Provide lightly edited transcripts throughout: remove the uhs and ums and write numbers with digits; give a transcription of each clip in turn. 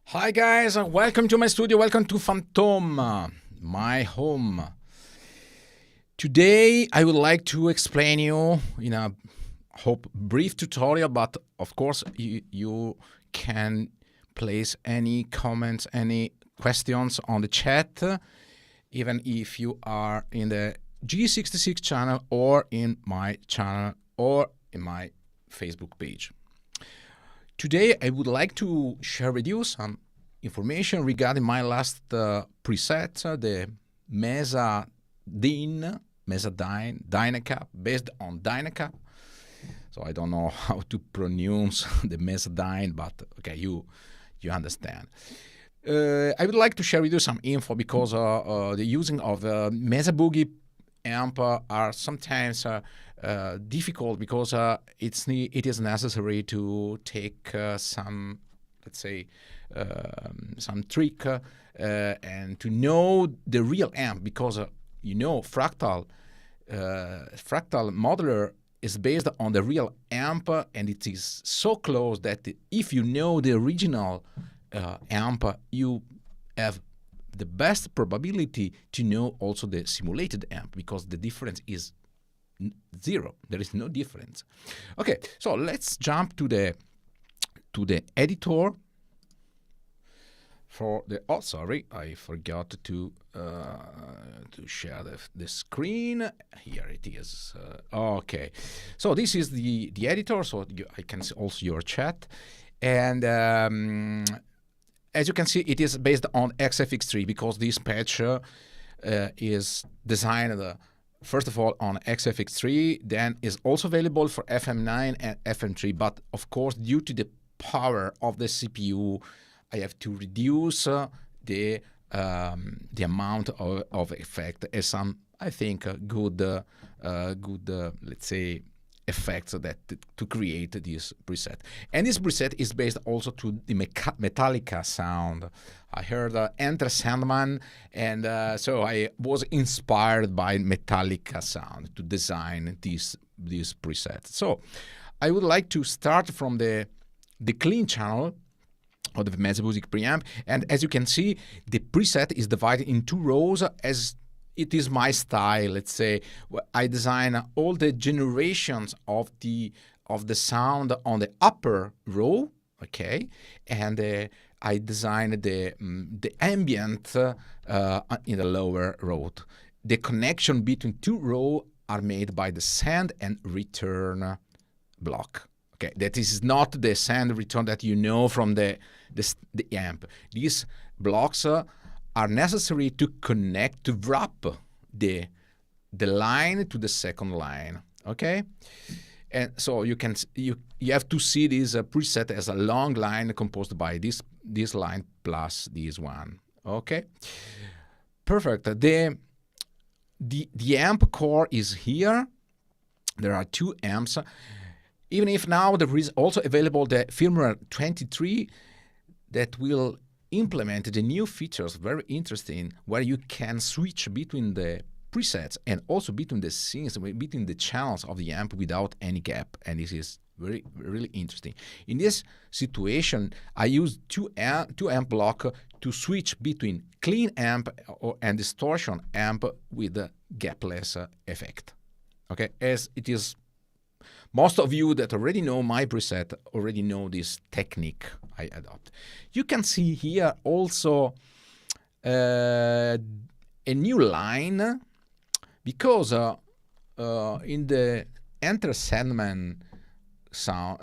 Hi guys, welcome to my studio, welcome to Phantom, my home. Today I would like to explain you in a brief tutorial, but of course you can place any comments, any questions on the chat, even if you are in the G66 channel or in my channel or in my Facebook page. Today I would like to share with you some information regarding my last preset, the MesaDyn, Dynacap, based on Dynacap. So I don't know how to pronounce the MesaDyn, but okay, you understand. I would like to share with you some info because the using of Mesa Boogie amp are sometimes difficult because it is necessary to take some, let's say, some trick and to know the real amp, because you know fractal modeler is based on the real amp, and it is so close that if you know the original amp, you have the best probability to know also the simulated amp, because the difference is zero. There is no difference. Okay, so let's jump to the editor. Oh, sorry, I forgot to share the screen. Here it is. Okay, so this is the editor, so I can see also your chat, and as you can see, it is based on AXE FX3 because this patch is designed first of all on AXE FX3, then is also available for FM9 and FM3, but of course due to the power of the CPU, I have to reduce the amount of effect as some, I think, good let's say, effects that to create this preset. And this preset is based also to the Metallica sound. I heard Enter Sandman, and so I was inspired by Metallica sound to design this preset. So I would like to start from the clean channel of the Mesa JPIIC preamp, and as you can see, the preset is divided in 2 rows as it is my style. Let's say I design all the generations of the sound on the upper row, okay, and I design the ambient in the lower row. The connection between 2 rows are made by the send and return block. Okay, that is not the send return that you know from the amp. These blocks are necessary to connect, to wrap the line to the second line. Okay, and so you have to see this preset as a long line composed by this line plus this one. Okay, perfect. The amp core is here. There are 2 amps. Even if now there is also available the firmware 23 that will implement the new features, very interesting, where you can switch between the presets and also between the scenes, between the channels of the amp without any gap. And this is really interesting. In this situation, I use two amp block to switch between clean amp and distortion amp with the gapless effect. Okay, as it is most of you that already know my preset already know this technique I adopt. You can see here also a new line, because in the Enter Sandman song,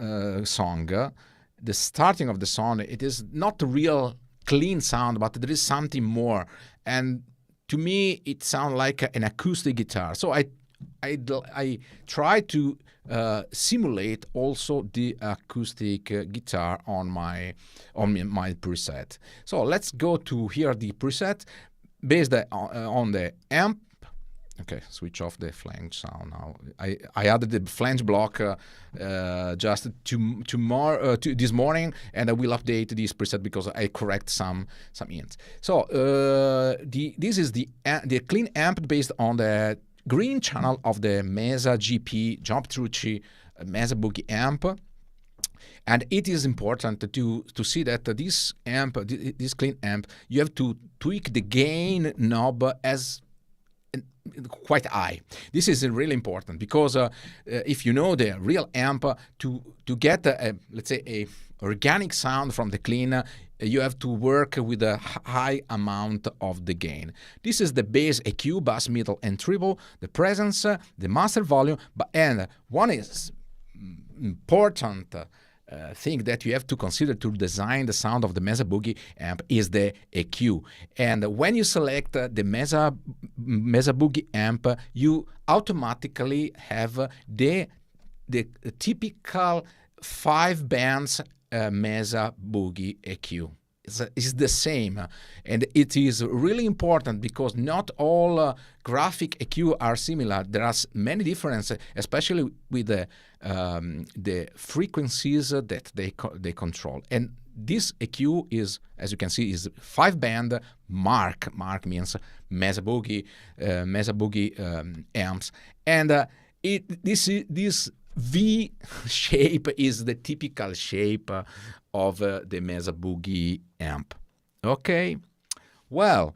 the starting of the song, it is not a real clean sound, but there is something more. And to me, it sounds like an acoustic guitar. So I try to simulate also the acoustic guitar on my preset. So let's go to here the preset based on the amp. Okay, switch off the flange sound now. I added the flange block just this morning, and I will update this preset because I correct some hints. So this is the clean amp based on the green channel of the Mesa JPIIC Mesa Boogie amp. And it is important to see that this amp, this clean amp, you have to tweak the gain knob as quite high. This is really important because if you know the real amp, to get let's say a organic sound from the clean, you have to work with a high amount of the gain. This is the bass EQ, bass, middle, and treble, the presence, the master volume, and one is important thing that you have to consider to design the sound of the Mesa Boogie amp is the EQ. And when you select the Mesa Boogie amp, you automatically have the typical 5 bands Mesa Boogie EQ. It's the same, and it is really important because not all graphic EQ are similar. There are many differences, especially with the frequencies that they control. And this EQ is, as you can see, is 5-band Mark. Mark means Mesa Boogie amps, and this V shape is the typical shape of the Mesa Boogie amp. Okay, well,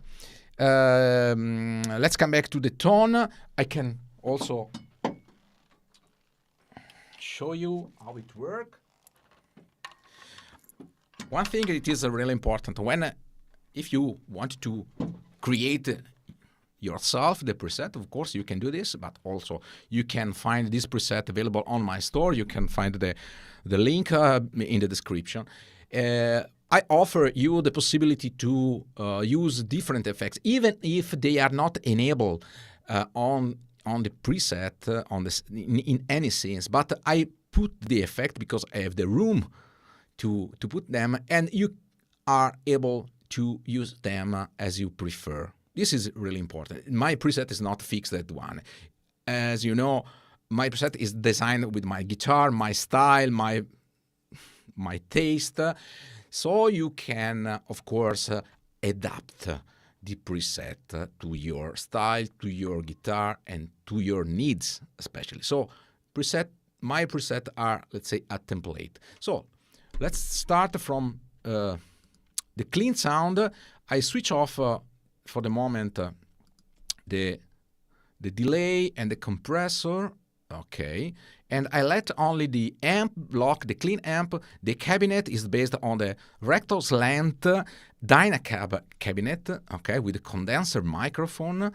let's come back to the tone. I can also show you how it works. One thing it is really important if you want to create yourself the preset, of course you can do this, but also you can find this preset available on my store. You can find the link in the description. I offer you the possibility to use different effects, even if they are not enabled on the preset in any scenes. But I put the effect because I have the room to put them, and you are able to use them as you prefer. This is really important. My preset is not fixed at one. As you know, my preset is designed with my guitar, my style, my taste. So you can, of course, adapt the preset to your style, to your guitar, and to your needs, especially. So my preset are, let's say, a template. So let's start from the clean sound. I switch off for the moment the delay and the compressor, okay, and I let only the amp block, the clean amp. The cabinet is based on the rectal slant Dynacab cabinet, okay, with the condenser microphone,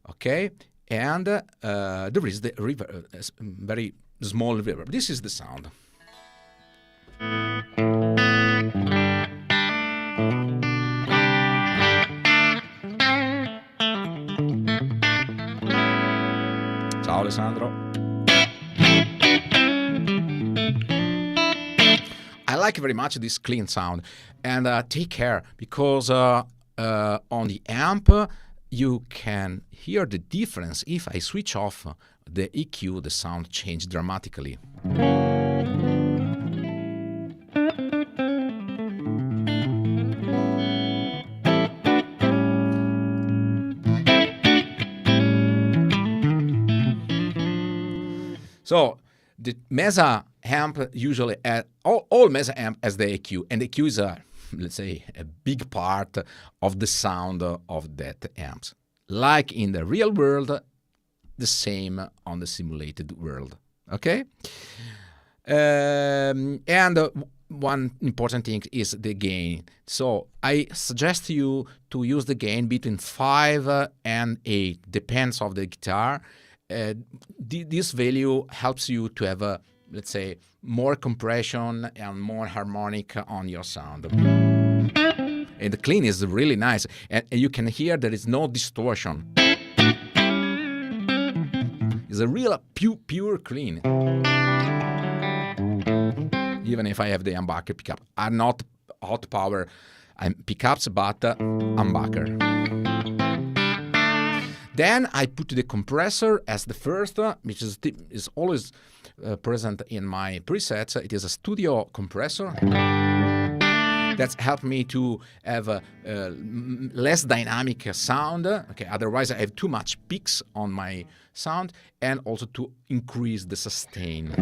okay, and there is the reverb, very small reverb. This is the sound. Ciao Alessandro. I like very much this clean sound, and take care because on the amp you can hear the difference. If I switch off the EQ, the sound changes dramatically. So the Mesa amp usually, all Mesa amp has the EQ, and the EQ is let's say, a big part of the sound of that amps. Like in the real world, the same on the simulated world. Okay, and one important thing is the gain. So I suggest you to use the gain between 5 and 8, depends of the guitar. This value helps you to have a, let's say, more compression and more harmonic on your sound. And the clean is really nice, and you can hear there is no distortion. It's a real pure clean. Even if I have the humbucker pickup, are not hot power pickups, but humbucker. Then I put the compressor as the first, which is always present in my presets. It is a studio compressor. That's helped me to have a less dynamic sound. Okay, otherwise I have too much peaks on my sound, and also to increase the sustain.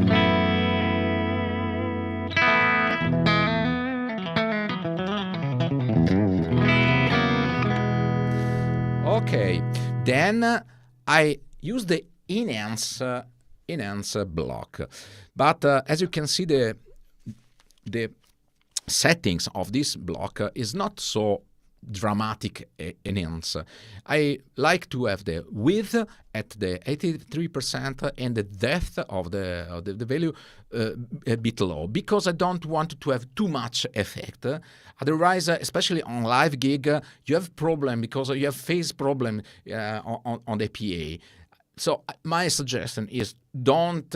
Okay, then I use the enhance block, but as you can see, the settings of this block is not so dramatic enhance. I like to have the width at the 83% and the depth of the value a bit low, because I don't want to have too much effect. Otherwise, especially on live gig, you have problem because you have phase problem on the PA. So my suggestion is don't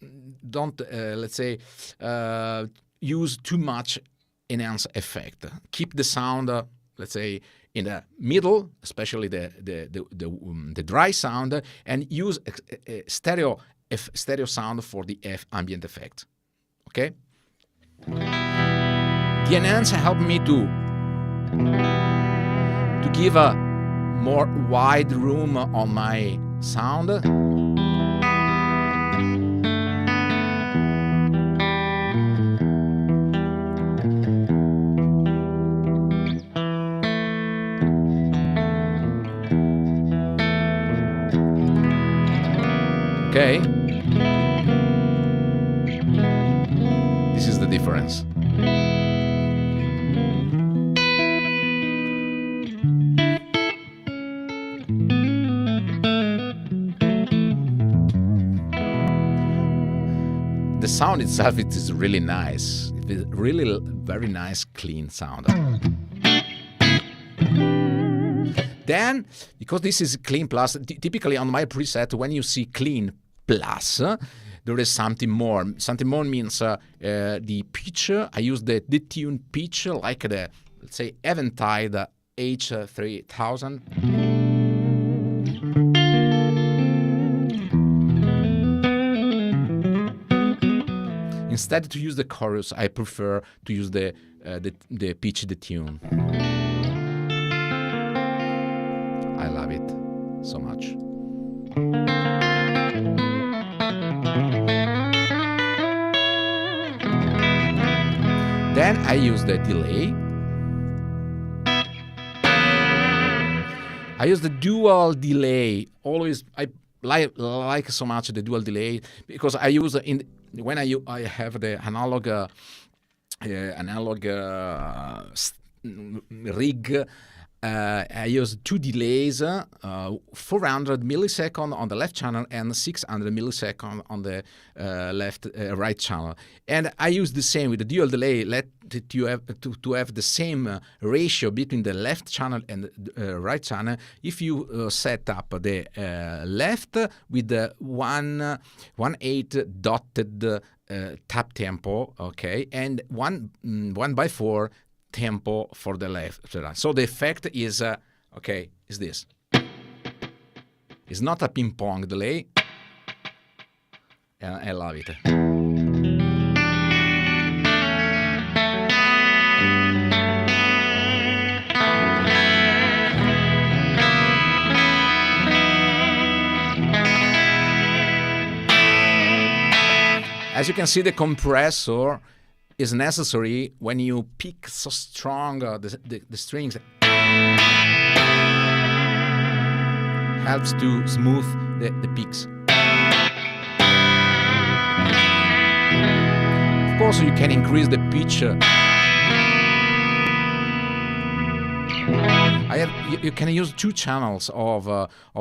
let's say use too much enhance effect. Keep the sound, let's say, in the middle, especially the dry sound, and use a stereo sound for the ambient effect. Okay. The enhance help me to give a more wide room on my sound. Okay, this is the difference. The sound itself, it is really nice. It is really very nice, clean sound. Then, because this is clean plus, typically on my preset, when you see clean plus, there is something more. Something more means the pitch. I use the detuned pitch, like the, let's say, Eventide H3000. Instead to use the chorus, I prefer to use the pitch detune. I love it so much. Then I use the delay. I use the dual delay. Always, I like so much the dual delay, because I use when I have the analog rig. I use two delays, 400 milliseconds on the left channel and 600 milliseconds on the right channel. And I use the same with the dual delay, to have the same ratio between the left channel and the right channel. If you set up the left with the 1/8 dotted tap tempo, okay, and 1/4 tempo for the left. So the effect is, okay, is this. It's not a ping pong delay, and I love it. As you can see, the compressor is necessary when you pick so strong the strings. Helps to smooth the peaks. Of course, you can increase the pitch. You can use two channels of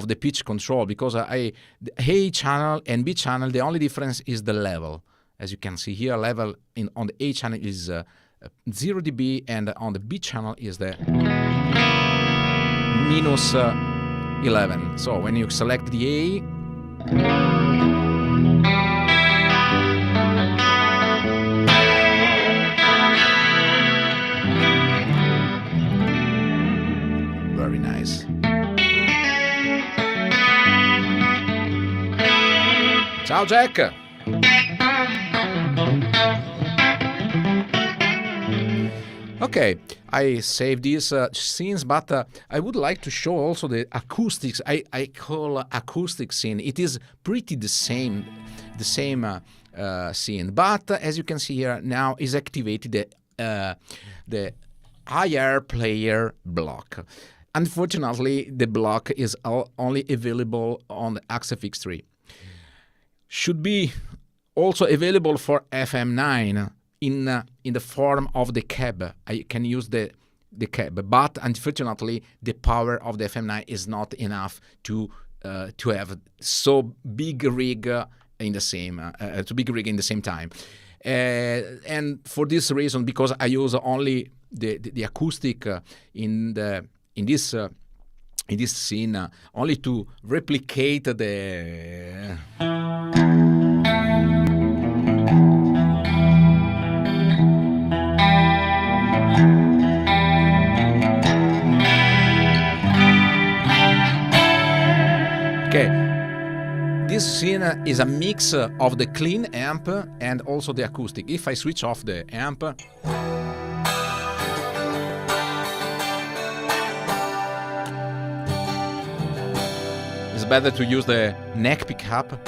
the pitch control, because the A channel and B channel, the only difference is the level. As you can see here, level on the A channel is 0 dB, and on the B channel is the minus 11. So when you select the A, very nice. Ciao, Jack. Okay, I save these scenes, but I would like to show also the acoustics. I call acoustic scene. It is pretty the same scene, but as you can see here, now is activated the IR player block. Unfortunately, the block is only available on the AXE FX3. Should be also available for FM9 in the form of the cab. I can use the cab, but unfortunately, the power of the FM9 is not enough to have so big rig in the same time. And for this reason, because I use only the acoustic in this scene, only to replicate the this scene is a mix of the clean amp and also the acoustic. If I switch off the amp, it's better to use the neck pickup.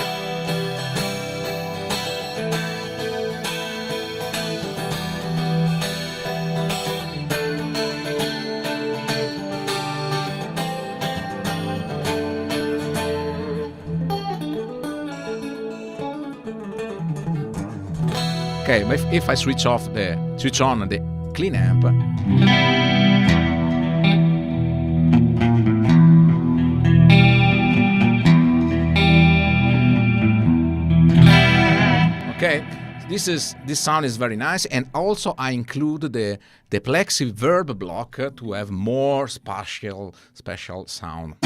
Okay, but if I switch on the clean amp, okay, this sound is very nice, and also I include the Plex Verb block to have more special sound.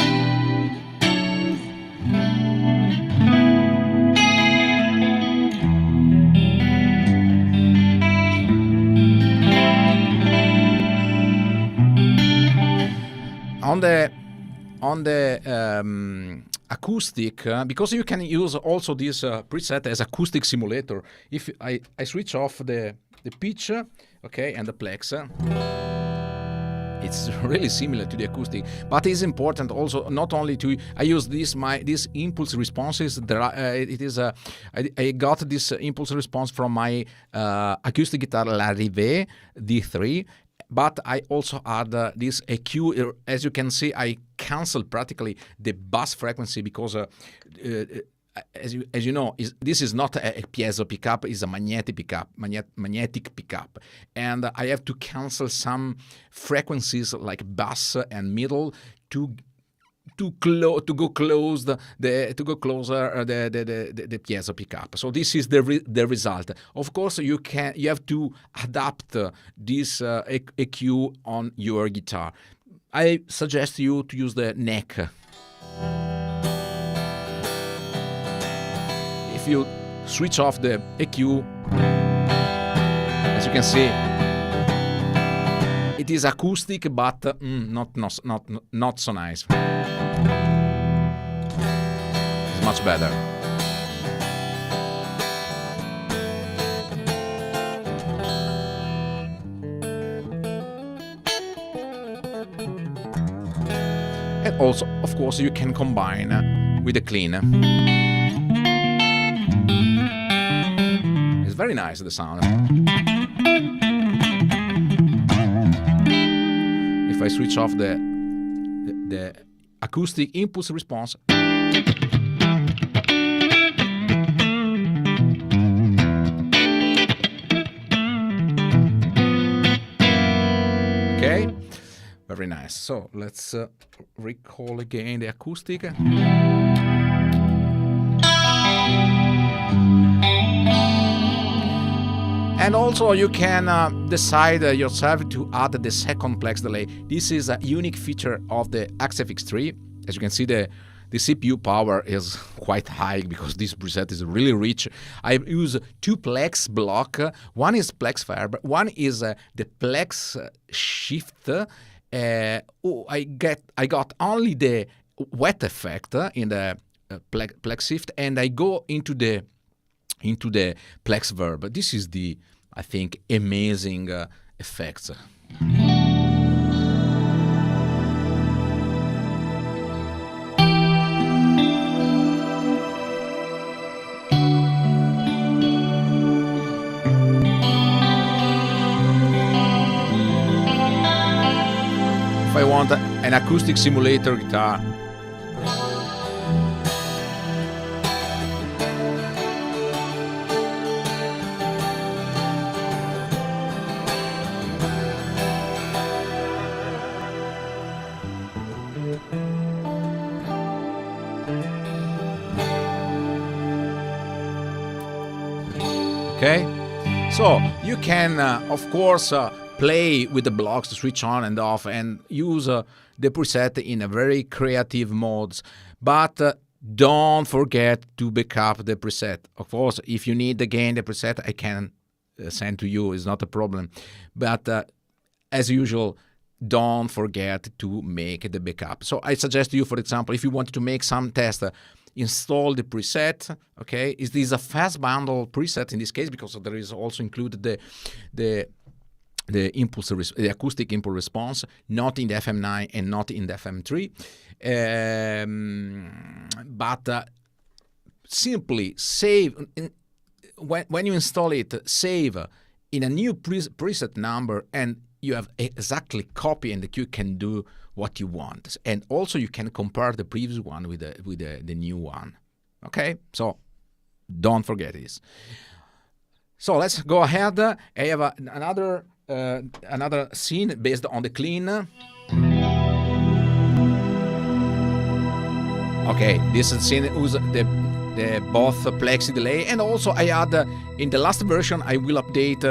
On the acoustic, because you can use also this preset as acoustic simulator. If I switch off the pitch, okay, and the Plex, it's really similar to the acoustic. But it's important also not only to I use these impulse responses. I got this impulse response from my acoustic guitar La Rive D3. But I also add this EQ. As you can see, I cancel practically the bass frequency, because as you know, this is not a piezo pickup; it's a magnetic pickup, and I have to cancel some frequencies like bass and middle to go closer the piezo pickup. So this is the result. Of course, you have to adapt this EQ on your guitar. I suggest you to use the neck. If you switch off the EQ, as you can see, it is acoustic, but not so nice. It's much better. And also, of course, you can combine with the clean. It's very nice, the sound. If I switch off the acoustic impulse response, very nice. So let's recall again the acoustic. And also you can decide yourself to add the second Plex delay. This is a unique feature of the AXE FX3. As you can see, the CPU power is quite high because this preset is really rich. I use two Plex block. One is Plex Verb, one is the Plex Shift. I got only the wet effect in the Plex Shift, and I go into the Plex Verb. This is the, I think, amazing effects. If I want an acoustic simulator guitar, okay, so you can, of course, play with the blocks to switch on and off and use the preset in a very creative modes, but don't forget to backup the preset. Of course, if you need again the preset, I can send to you, it's not a problem. But as usual, don't forget to make the backup. So I suggest you, for example, if you want to make some test, install the preset. Okay, it is a fast bundle preset in this case because there is also included the impulse, the acoustic impulse response, not in the FM9 and not in the FM3. But simply save, when you install it, save in a new preset number, and you have exactly copy, and you can do what you want. And also you can compare the previous one with the new one. Okay, so don't forget this. So let's go ahead. I have another scene based on the clean. Okay, this scene uses the both Plexi delay, and also I add in the last version I will update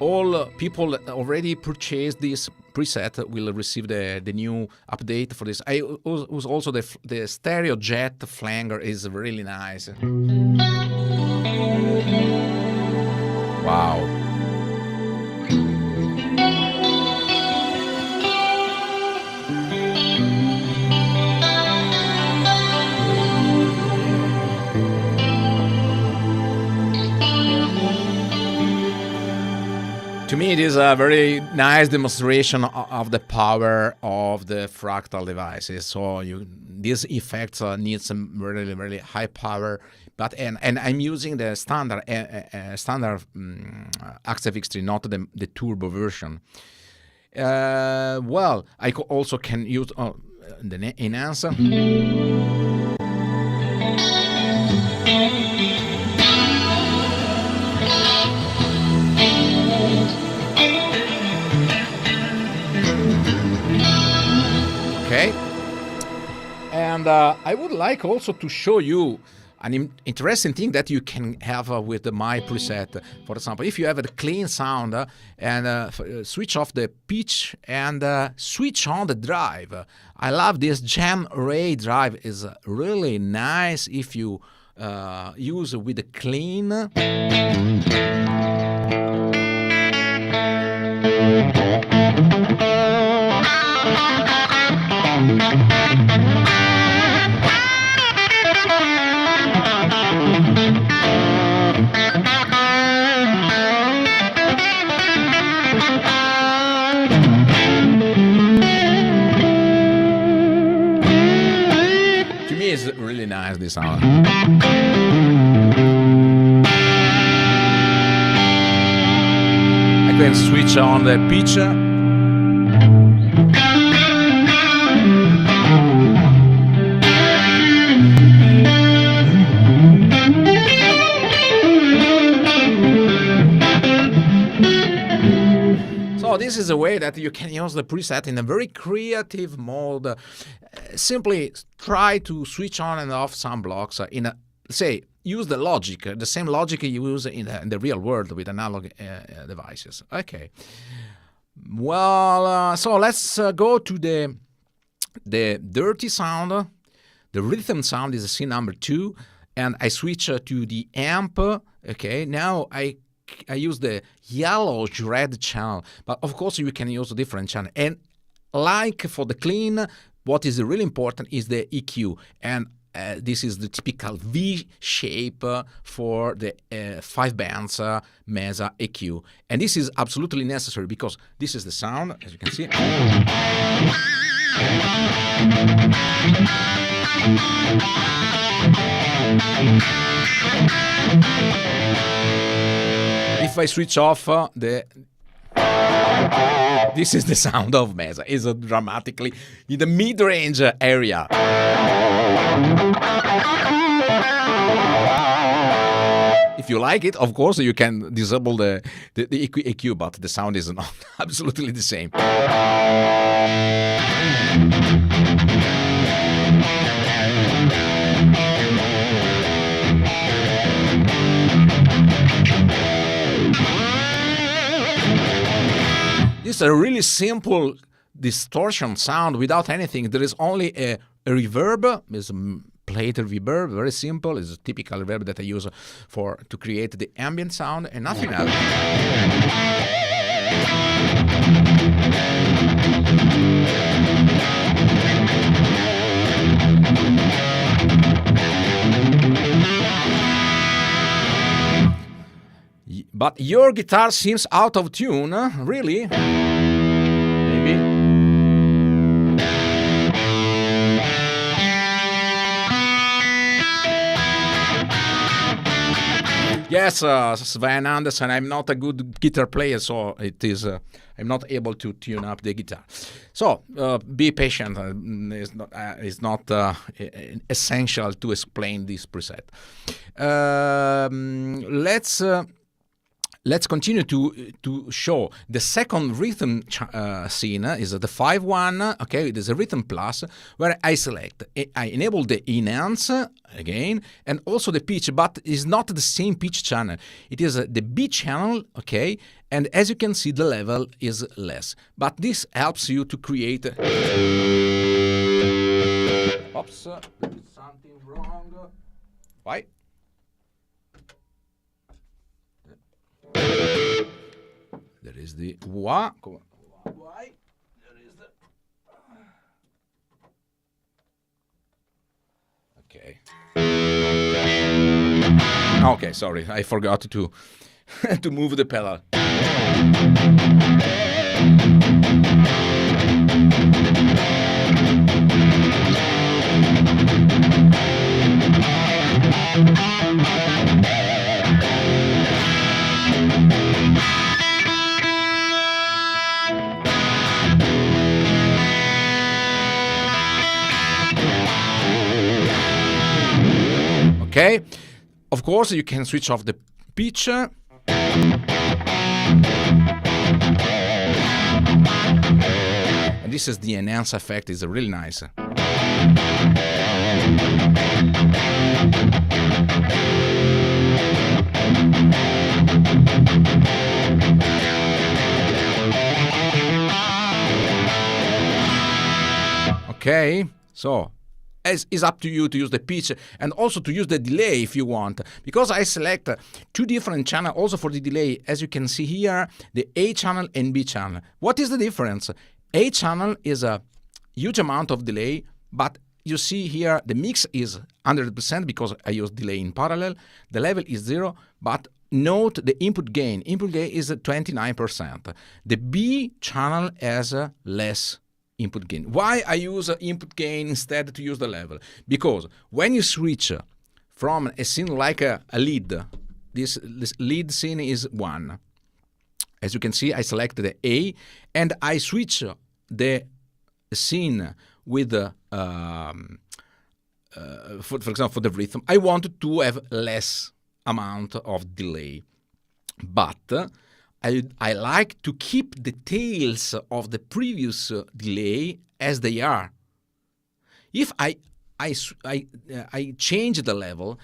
all people that already purchased this preset will receive the new update for this. I use also the stereo jet flanger is really nice. Wow. To me, it is a very nice demonstration of the power of the fractal devices. So these effects need some really, really high power. But and I'm using the standard AXE FX3, not the turbo version. Well, I also can use the enhance. Okay, and I would like also to show you an interesting thing that you can have with my preset. For example, if you have a clean sound and switch off the pitch and switch on the drive. I love this jam array drive, is really nice if you use with the clean. To me, it's really nice, this sound. I can switch on the pitch. this is a way that you can use the preset in a very creative mode. Simply try to switch on and off some blocks in a, say, use the logic, the same logic you use in the real world with analog devices. Okay. Well, so let's go to the dirty sound. The rhythm sound is scene number 2, and I switch to the amp. Okay, now I use the yellow-red channel, but of course you can use a different channel. And like for the clean, what is really important is the EQ, and this is the typical V shape for the 5 bands Mesa EQ. And this is absolutely necessary because this is the sound, as you can see. If I switch off this is the sound of Mesa. It's dramatically in the mid-range area. If you like it, of course, you can disable the EQ, but the sound is not absolutely the same. This is a really simple distortion sound without anything. There is only a reverb. It's a plate reverb, very simple. It's a typical reverb that I use to create the ambient sound and nothing else. But your guitar seems out of tune, really? Maybe. Yes, Sven Anderson, I'm not a good guitar player, so it is. I'm not able to tune up the guitar. So be patient. It's not essential to explain this preset. Let's continue to show the second rhythm scene is the 5-1. Okay, it is a rhythm plus where I select, I enable the enhance again and also the pitch, but it's not the same pitch channel. It is the B channel. Okay, and as you can see, the level is less, but this helps you to create. Oops, there is something wrong. Why? There is the why. There is the. Okay. Okay, sorry, I forgot to to move the pedal. Okay, of course you can switch off the pitch. And this is the enhance effect, is really nice. Okay, so it's up to you to use the pitch and also to use the delay if you want, because I select 2 different channels also for the delay. As you can see here, the A channel and B channel. What is the difference? A channel is a huge amount of delay, but you see here the mix is 100% because I use delay in parallel. The level is 0, but note the input gain. Input gain is 29%. The B channel has less input gain. Why I use input gain instead to use the level? Because when you switch from a scene like a lead, this lead scene is 1. As you can see, I select the A and I switch the scene with for example, for the rhythm. I want to have less amount of delay, but I like to keep the tails of the previous delay as they are. If I change the level,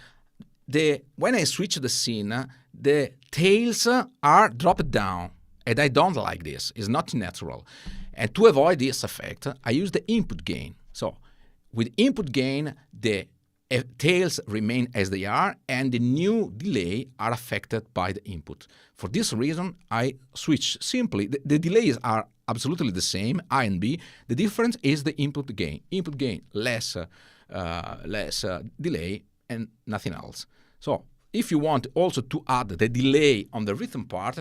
when I switch the scene, the tails are dropped down, and I don't like this. It's not natural. And to avoid this effect, I use the input gain. So with input gain, the tails remain as they are, and the new delay are affected by the input. For this reason, I switch simply. The delays are absolutely the same, A and B. The difference is the input gain. Input gain, less delay, and nothing else. So if you want also to add the delay on the rhythm part,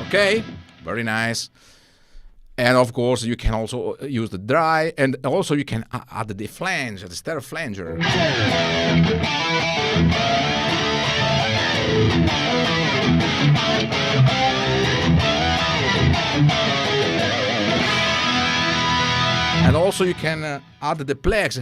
okay, very nice. And of course, you can also use the dry, and also you can add the flange, the stereo flanger. And also you can add the Plex.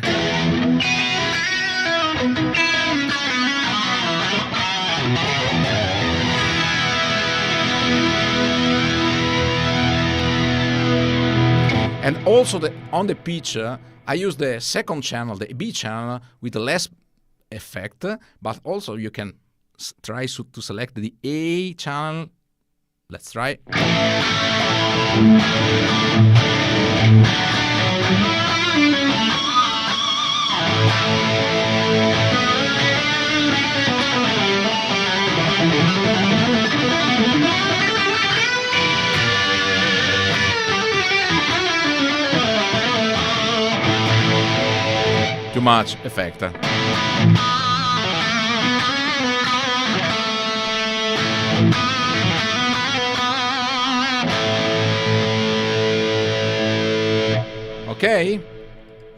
And also on the pitch, I use the second channel, the B channel, with less effect, but also you can try to select the A channel. Let's try. Too much effect. Okay,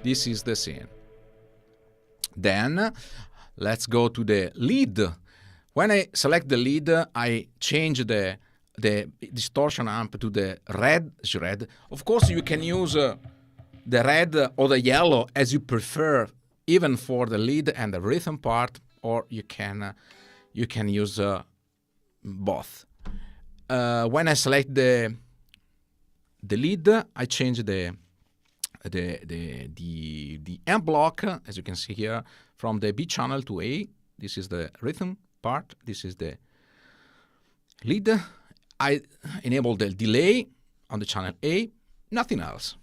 this is the scene. Then let's go to the lead. When I select the lead, I change the distortion amp to the red. Of course, you can use the red or the yellow as you prefer, even for the lead and the rhythm part, or you can use both. When I select the lead, I change the amp block, as you can see here, from the B channel to A. This is the rhythm part. This is the lead. I enable the delay on the channel A. Nothing else.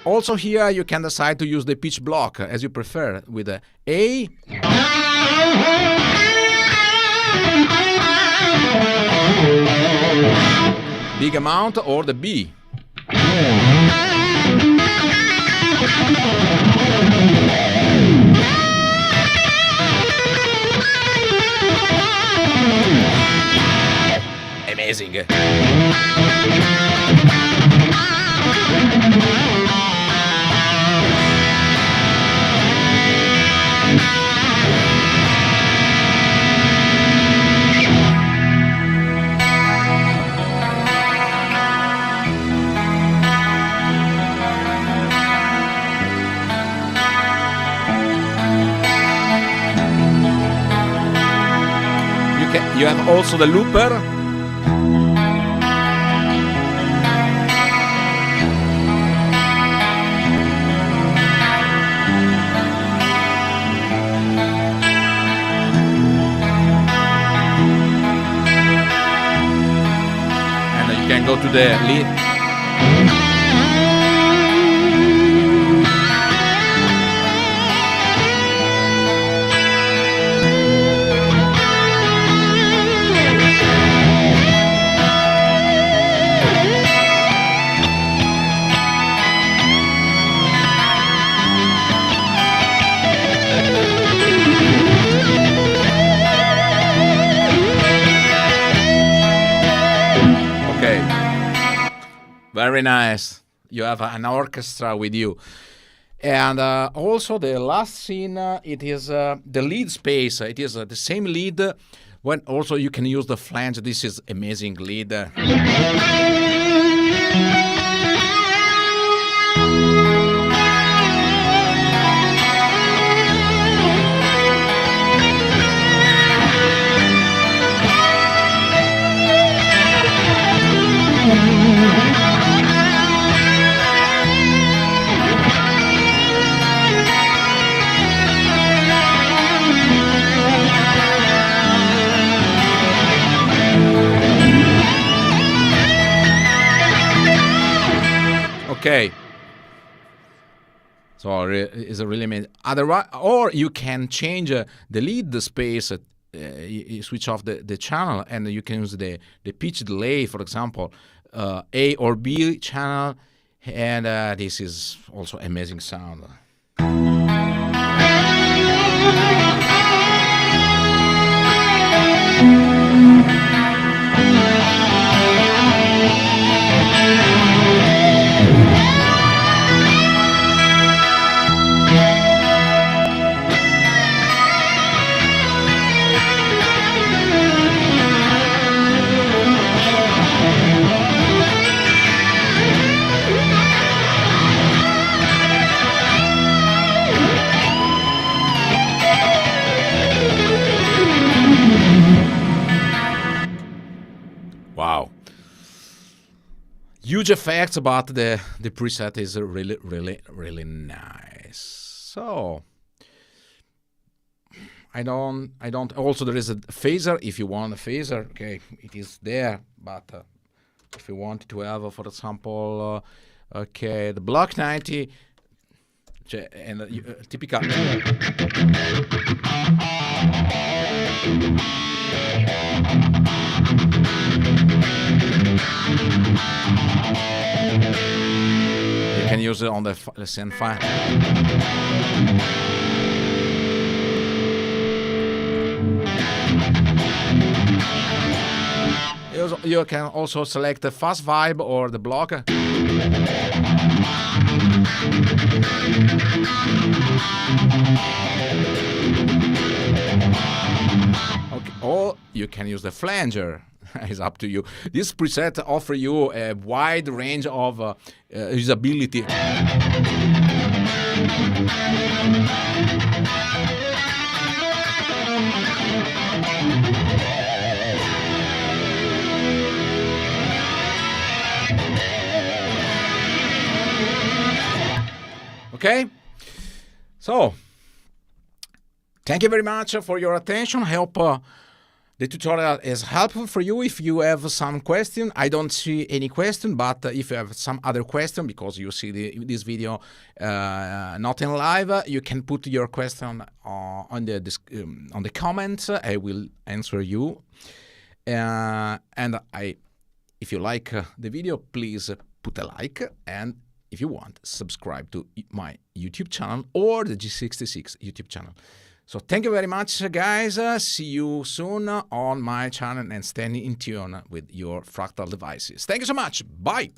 Also here you can decide to use the pitch block as you prefer, with the A, big amount, or the B. Amazing. You have also the looper. And you can go to the lead. Very nice. You have an orchestra with you. And also the last scene, it is the lead space. It is the same lead. When also you can use the flange. This is amazing lead. Okay. So it's a really amazing. Otherwise, or you can change the lead space. You switch off the channel, and you can use the pitch delay, for example, A or B channel, and this is also amazing sound. Wow. Huge effects, but the preset is really, really, really nice. So I don't also there is a phaser if you want a phaser. Okay, it is there, but if you want to have, for example, okay, the block 90 and typical. You can use it on the send file. You can also select the fast vibe or the block. Okay. Or you can use the flanger. It's up to you. This preset offers you a wide range of usability. Okay, so thank you very much for your attention. I hope the tutorial is helpful for you. If you have some question, I don't see any question, but if you have some other question, because you see this video not in live, you can put your question on the comments. I will answer you. And if you like the video, please put a like, and if you want, subscribe to my YouTube channel or the G66 YouTube channel. So thank you very much, guys. See you soon on my channel, and stay in tune with your fractal devices. Thank you so much. Bye.